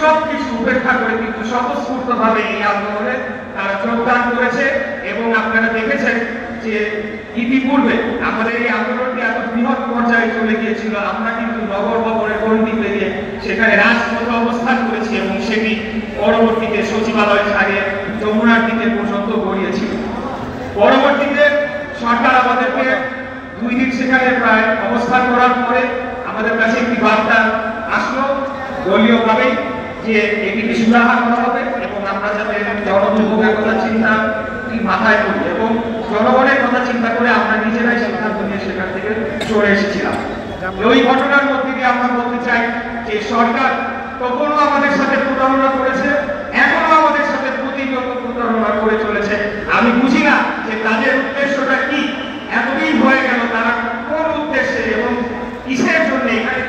সবকিছু উপেক্ষা করে কিন্তু স্বতঃস্ফূর্তভাবে এই আন্দোলনে তারা যোগদান করেছে। এবং আপনারা দেখেছেন যে ইতিপূর্বে আমাদের এই আন্দোলনটি এত বৃহৎ পর্যায়ে চলে গিয়েছিল, আমরা কিন্তু নগর ভবনের গণ্ডি পেরিয়ে সেখানে রাজপথে অবস্থান করেছি এবং সেটি পরবর্তীতে সচিবালয় ছাড়িয়ে যমুনার দিকে পর্যন্ত গড়িয়েছিল। পরবর্তীতে সরকার আমাদেরকে 2 দিন সেখানে প্রায় অবস্থান করার পরে আমাদের কাছে একটি বার্তা আসলো দলীয়ভাবেই যে এটিকে সুরাহা করা হবে এবং আমরা যাতে জনদুর্ভোগের কথা চিন্তা মাথায় করি এবং জনগণের কথা চিন্তা করে আমরা নিজেরাই সিদ্ধান্ত নিয়ে সেখান থেকে সরে এসেছিলাম। ওই ঘটনার মধ্যে দিয়ে আমরা বলতে চাই যে সরকার তখনও আমাদের সাথে প্রতারণা করেছে, এখনো আমাদের সাথে প্রতিনিয়ত প্রতারণা করে চলেছে। আমি বুঝি না যে তাদের উদ্দেশ্যটা কি, এতদিন হয়ে গেল তারা কোন উদ্দেশ্যে এবং কিসের জন্য, এখানে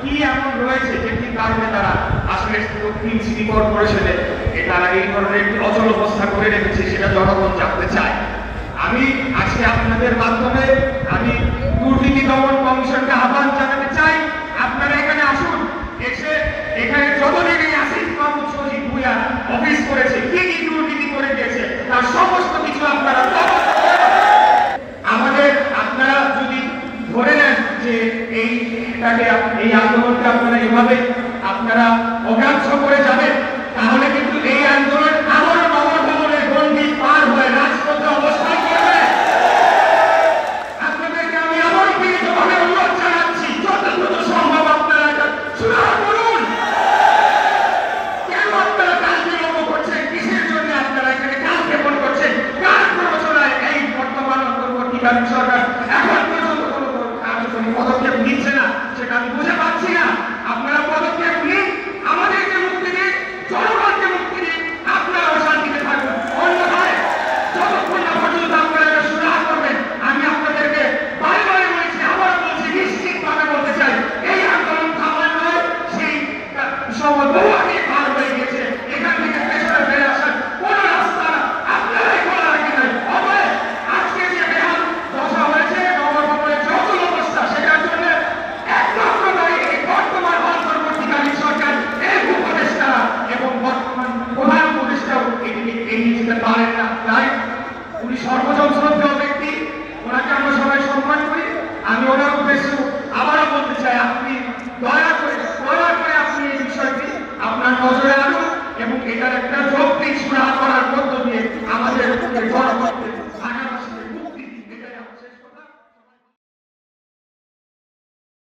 কি এমন রয়েছে যেটি কারণে তারা আসলে দক্ষিণ সিটি কর্পোরেশনে তারা এই ধরনের একটি অচল অবস্থা করে রেখেছে, সেটা জনগণ জানতে চায়। আমি আজকে আপনাদের মাধ্যমে আমি দুর্নীতি দমন কমিশনকে আহ্বান জানাতে চাই, আপনারা এখানে আসুন, এসে এখানে যতদিন এই আসিফ মাহমুদ সজীব ভুঁইয়া অফিস করেছে, কি কি দুর্নীতি করে দিয়েছে তার সমস্ত কিছু আপনারা আমাদের আপনারা যদি ধরে নেন যে এই আন্দোলনকে আপনারা এভাবে আপনারা অগ্রাহ্য করে যাবেন, তাহলে কিন্তু এই আন্দোলন আবার নগর ভবনের গণ্ডি পার হয়ে রাজপথে অবস্থান করবে। আপনাদেরকে আমি আবার বিনীতভাবে অনুরোধ জানাচ্ছি, যত দ্রুত সম্ভব আপনারা এটা সুরাহা করুন। কেন আপনারা কাজ বিলম্ব করছেন, কিসের জন্য আপনারা এখানে কাজ ক্ষেপণ করছেন, কার প্ররোচনায় এই বর্তমান অন্তর্বর্তীকালীন সরকার এখন পর্যন্ত কোনো কার্যকরী পদক্ষেপ নিচ্ছে না, সেটা আমি বুঝে পাচ্ছি না। আপনারা পদক্ষেপ নিন, আমাদেরকে মুক্তি দিন, জনগণকে মুক্তি দিন, আপনারাও শান্তিতে থাকুন। অন্যথায় যতক্ষণ না পর্যন্ত আপনারা এটা সুরাহা করবেন, আমি আপনাদেরকে বারে বারে বলেছি, আবারও বলছি, নিশ্চিতভাবে বলতে চাই, এই আন্দোলন থামার নয়, সেই সময় বহু আগে পার হয়ে গেছে। এখান থেকে পেছনে ফেরে আসার কোন রাস্তা আপনারাই খোলা রাখেন নাই। অতএব আজকে যে বেহাল দশা হয়েছে, নগর ভবনের যত অবস্থা, সেটার জন্য একমাত্র দায়ী এই বর্তমান অন্তর্বর্তীকালীন সরকার, এই উপদেষ্টা এবং বর্তমান প্রধান উপদেষ্টাও এটিকে এড়িয়ে যেতে পারেন না। তাই উনি সর্বজন শ্রদ্ধেয় ব্যক্তি, ওনাকে আমরা সবাই সম্মান করি। আমি ওনার উদ্দেশ্য আবারও বলতে চাই, আপনি দয়া করে আপনি এই বিষয়টি আপনার নজরে আনুন এবং এটার একটা যৌক্তিক সুরাহা করার মধ্য দিয়ে আমাদের জনগণকে